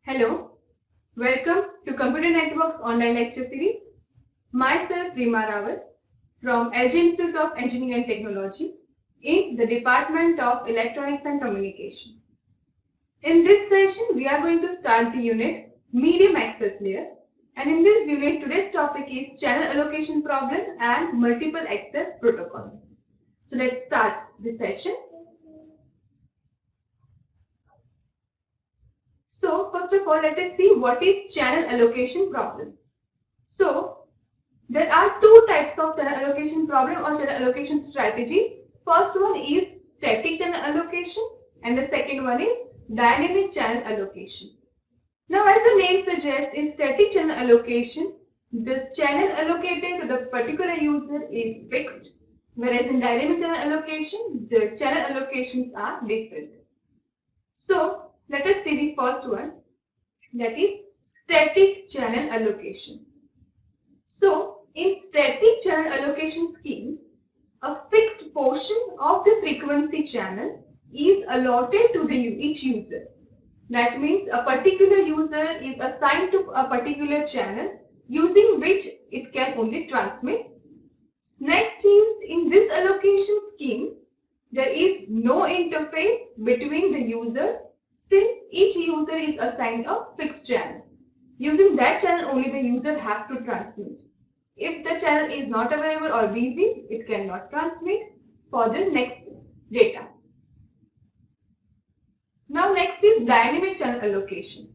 Hello, welcome to Computer Networks online lecture series. Myself Rima Rawat from LG Institute of Engineering and Technology in the Department of Electronics and Communication. In this session, we are going to start the unit Medium Access Layer, and in this unit, today's topic is Channel Allocation Problem and Multiple Access Protocols. So let's start the session. So first of all, let us see what is channel allocation problem. So there are two types of channel allocation problem or channel allocation strategies. First one is static channel allocation and the second one is dynamic channel allocation. Now as the name suggests, in static channel allocation, the channel allocated to the particular user is fixed, whereas in dynamic channel allocation, the channel allocations are different. So let us see the first one, that is static channel allocation. So in static channel allocation scheme, a fixed portion of the frequency channel is allotted to each user. That means a particular user is assigned to a particular channel using which it can only transmit. Next is, in this allocation scheme, there is no interface between the user since each user is assigned a fixed channel. Using that channel only the user has to transmit. If the channel is not available or busy, it cannot transmit for the next data. Now next is dynamic channel allocation.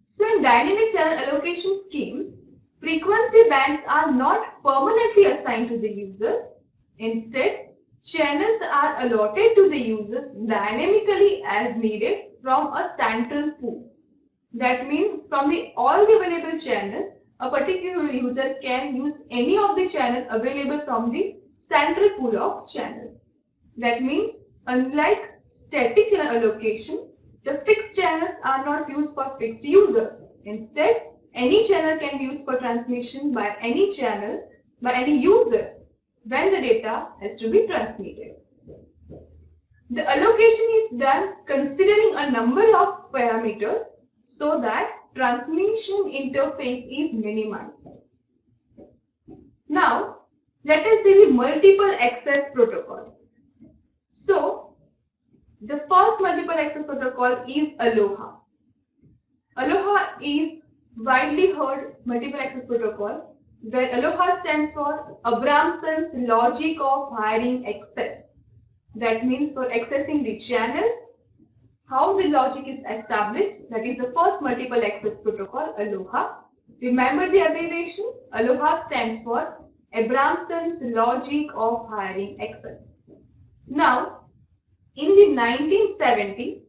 So in dynamic channel allocation scheme, frequency bands are not permanently assigned to the users. Instead, channels are allotted to the users dynamically as needed from a central pool. That means from all the available channels, a particular user can use any of the channel available from the central pool of channels. That means unlike static channel allocation, the fixed channels are not used for fixed users. Instead, any channel can be used for transmission by any channel, by any user when the data has to be transmitted. The allocation is done considering a number of parameters so that transmission interface is minimized. Now, let us see the multiple access protocols. So, the first multiple access protocol is Aloha. Aloha is widely heard multiple access protocol, where Aloha stands for Abramson's logic of hiring access. That means for accessing the channels, how the logic is established. That is the first multiple access protocol, Aloha. Remember the abbreviation? Aloha stands for Abramson's logic of hiring access. Now, in the 1970s,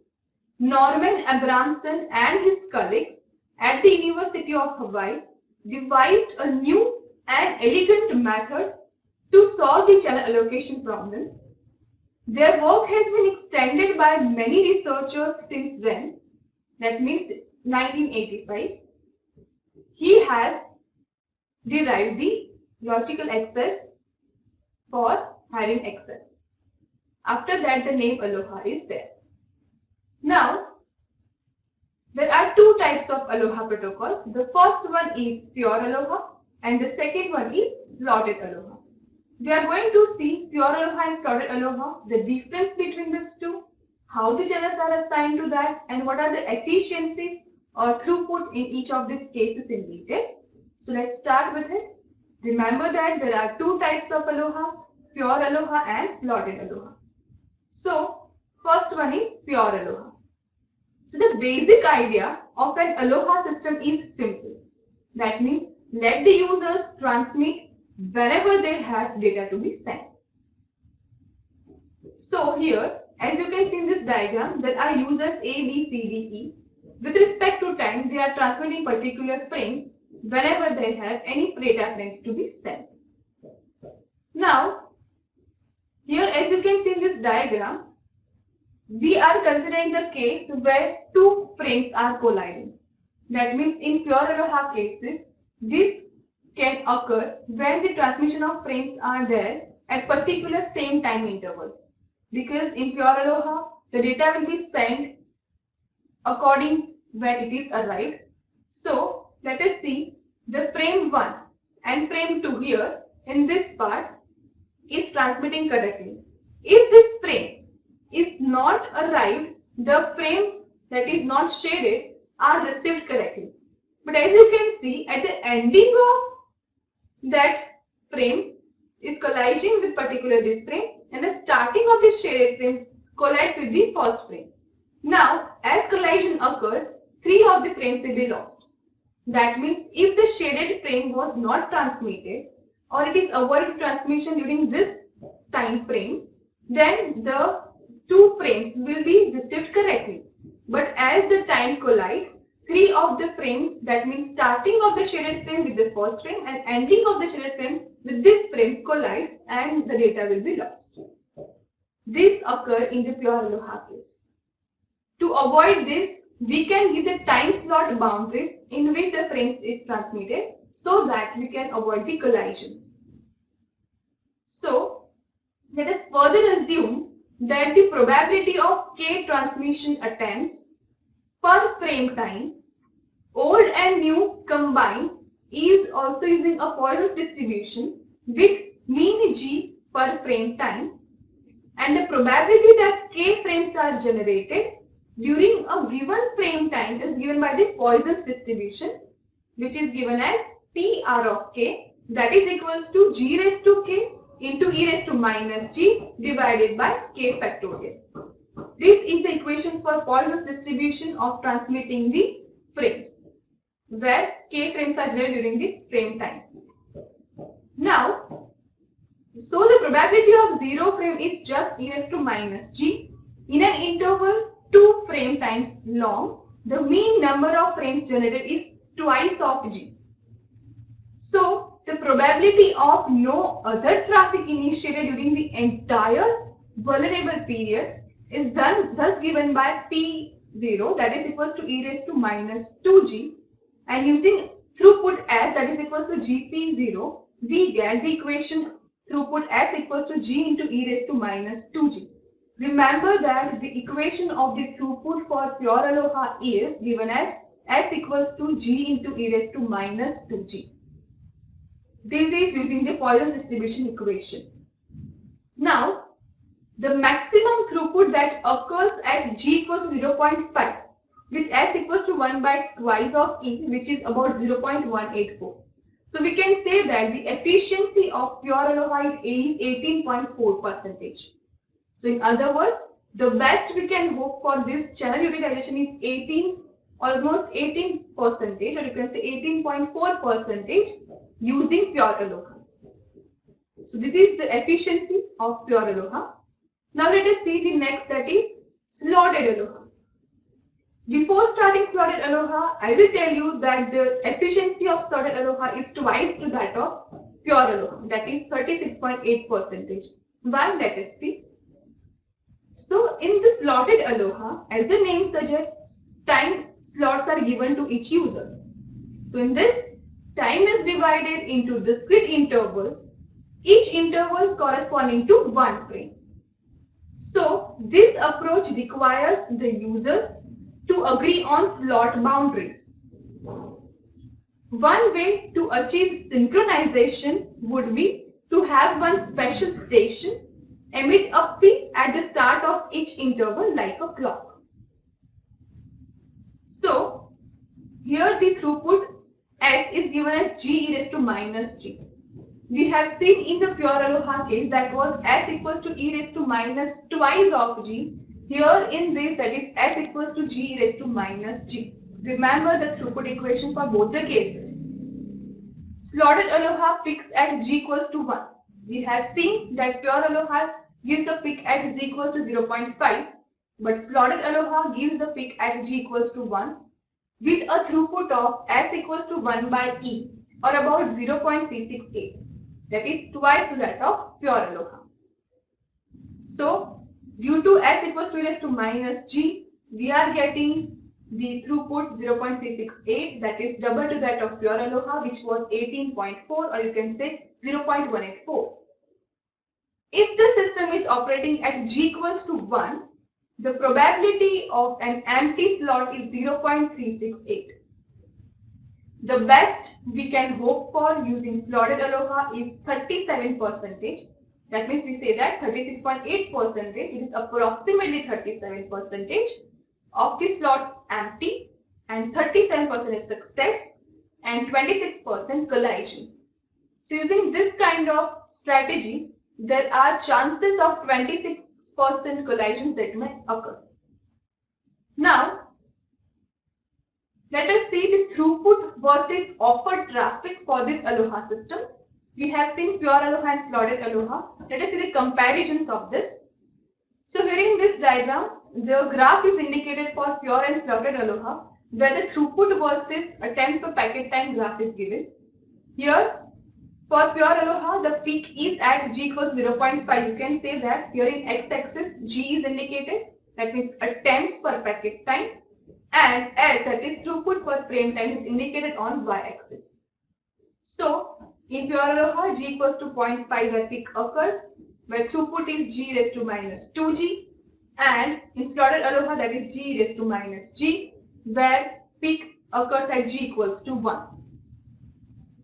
Norman Abramson and his colleagues at the University of Hawaii devised a new and elegant method to solve the channel allocation problem. Their work has been extended by many researchers since then, that means 1985. He has derived the logical access for hiring access. After that, the name Aloha is there. Now, there are two types of Aloha protocols. The first one is pure Aloha and the second one is slotted Aloha. We are going to see pure aloha and slotted aloha, the difference between these two, how the channels are assigned to that, and what are the efficiencies or throughput in each of these cases in detail. So let's start with it. Remember that there are two types of aloha, pure aloha and slotted aloha. So first one is pure aloha. So the basic idea of an aloha system is simple. That means let the users transmit whenever they have data to be sent. So here, as you can see in this diagram, there are users A, B, C, D, E. With respect to time, they are transmitting particular frames whenever they have any data frames to be sent. Now, here as you can see in this diagram, we are considering the case where two frames are colliding. That means in pure aloha cases, this can occur when the transmission of frames are there at particular same time interval. Because in pure aloha, the data will be sent according when it is arrived. So let us see the frame 1 and frame 2 here in this part is transmitting correctly. If this frame is not arrived, the frame that is not shaded are received correctly. But as you can see, at the ending of that frame is colliding with particular this frame, and the starting of this shaded frame collides with the first frame. Now, as collision occurs, 3 of the frames will be lost. That means if the shaded frame was not transmitted or it is avoided transmission during this time frame, then the 2 frames will be received correctly. But as the time collides, 3 of the frames, that means starting of the shaded frame with the first frame and ending of the shaded frame with this frame collides and the data will be lost. This occurs in the pure aloha case. To avoid this, we can give the time slot boundaries in which the frames is transmitted so that we can avoid the collisions. So, let us further assume that the probability of k transmission attempts per frame time, old and new combined, is also using a Poisson's distribution with mean g per frame time, and the probability that k frames are generated during a given frame time is given by the Poisson's distribution, which is given as PR of k, that is equals to g raised to k into e raised to minus g divided by k factorial. This is the equations for Poisson's distribution of transmitting the frames, where k frames are generated during the frame time. Now, so the probability of 0 frame is just e raised to minus g in an interval 2 frame times long. The mean number of frames generated is twice of g. So the probability of no other traffic initiated during the entire vulnerable period is thus given by P0, that is equals to e raised to minus 2g, and using throughput as, that is equals to gp0, we get the equation throughput as equals to g into e raised to minus 2g. Remember that the equation of the throughput for pure aloha is given as s equals to g into e raised to minus 2g. This is using the Poisson's distribution equation. Now, the maximum throughput that occurs at g equals to 0.5 with s equals to 1 by twice of e, which is about 0.184. So we can say that the efficiency of pure aloha is 18.4%. So in other words, the best we can hope for this channel utilization is almost 18%, or you can say 18.4% using pure aloha. So this is the efficiency of pure aloha. Now let us see the next, that is slotted aloha. Before starting slotted aloha, I will tell you that the efficiency of slotted aloha is twice to that of pure aloha, that is 36.8%. Why? Let us see. So in the slotted aloha, as the name suggests, time slots are given to each user. So in this, time is divided into discrete intervals, each interval corresponding to one frame. So this approach requires the users to agree on slot boundaries. One way to achieve synchronization would be to have one special station emit a peak at the start of each interval like a clock. So here the throughput S is given as G e raised to minus G. We have seen in the pure Aloha case that was S equals to e raised to minus twice of G. Here in this, that is S equals to G e raised to minus G. Remember the throughput equation for both the cases. Slotted Aloha peaks at G equals to 1. We have seen that pure Aloha gives the peak at Z equals to 0.5, but slotted Aloha gives the peak at G equals to 1 with a throughput of S equals to 1 by E or about 0.368. That is twice to that of pure Aloha. So due to S equals to e raised to minus G, we are getting the throughput 0.368, that is double to that of pure Aloha, which was 18.4, or you can say 0.184. If the system is operating at G equals to 1, the probability of an empty slot is 0.368. The best we can hope for using slotted Aloha is 37%. That means we say that 36.8%, it is approximately 37% of the slots empty and 37% is success and 26% collisions. So using this kind of strategy, there are chances of 26% collisions that may occur. Now, let us see the throughput versus offered traffic for these Aloha systems. We have seen pure Aloha and slotted Aloha. Let us see the comparisons of this. So here in this diagram, the graph is indicated for pure and slotted Aloha, where the throughput versus attempts per packet time graph is given. Here, for pure Aloha, the peak is at G equals 0.5. You can say that here in x-axis, G is indicated. That means attempts per packet time. And S, that is throughput per frame time, is indicated on y-axis. So, in pure Aloha, G equals to 0.5 where peak occurs, where throughput is G raised to minus 2G. And in slotted Aloha, that is G raised to minus G, where peak occurs at G equals to 1.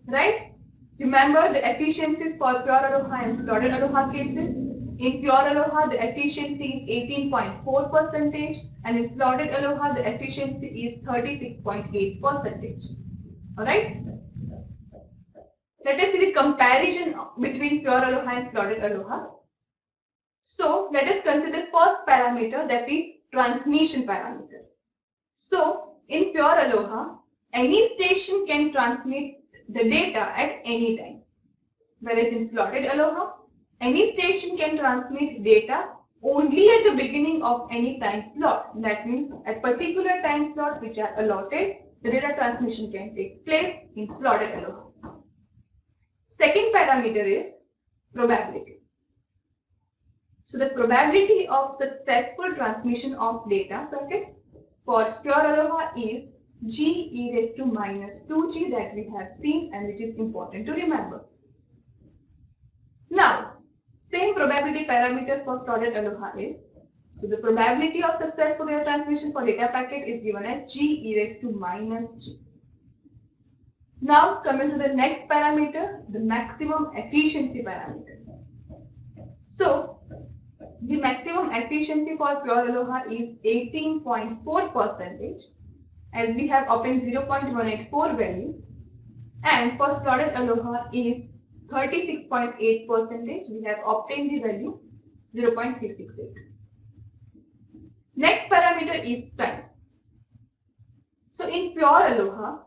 Right? Remember the efficiencies for pure Aloha and slotted Aloha cases. In pure Aloha, the efficiency is 18.4%, and in slotted Aloha, the efficiency is 36.8%. Alright? Let us see the comparison between pure Aloha and slotted Aloha. So, let us consider the first parameter, that is transmission parameter. So, in pure Aloha, any station can transmit the data at any time. Whereas in slotted Aloha, any station can transmit data only at the beginning of any time slot. That means at particular time slots which are allotted, the data transmission can take place in slotted Aloha. Second parameter is probability. So the probability of successful transmission of data packet for pure Aloha is G e raised to minus 2G that we have seen and which is important to remember. Now, same probability parameter for slotted Aloha is, so the probability of successful data transmission for data packet is given as G e raised to minus G. Now, coming to the next parameter, the maximum efficiency parameter. So, the maximum efficiency for pure Aloha is 18.4%, as we have obtained 0.184 value, and for slotted Aloha is 36.8%, we have obtained the value 0.368. Next parameter is time. So in pure Aloha,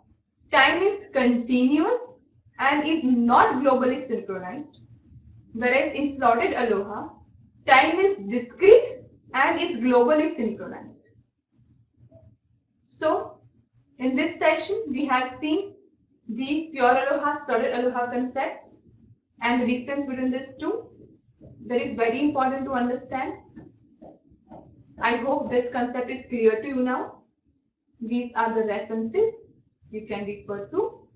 time is continuous and is not globally synchronized, whereas in slotted Aloha, time is discrete and is globally synchronized. So, in this session, we have seen the pure Aloha, slotted Aloha concepts and the difference between these two. That is very important to understand. I hope this concept is clear to you now. These are the references you can refer to.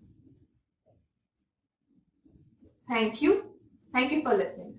Thank you. Thank you for listening.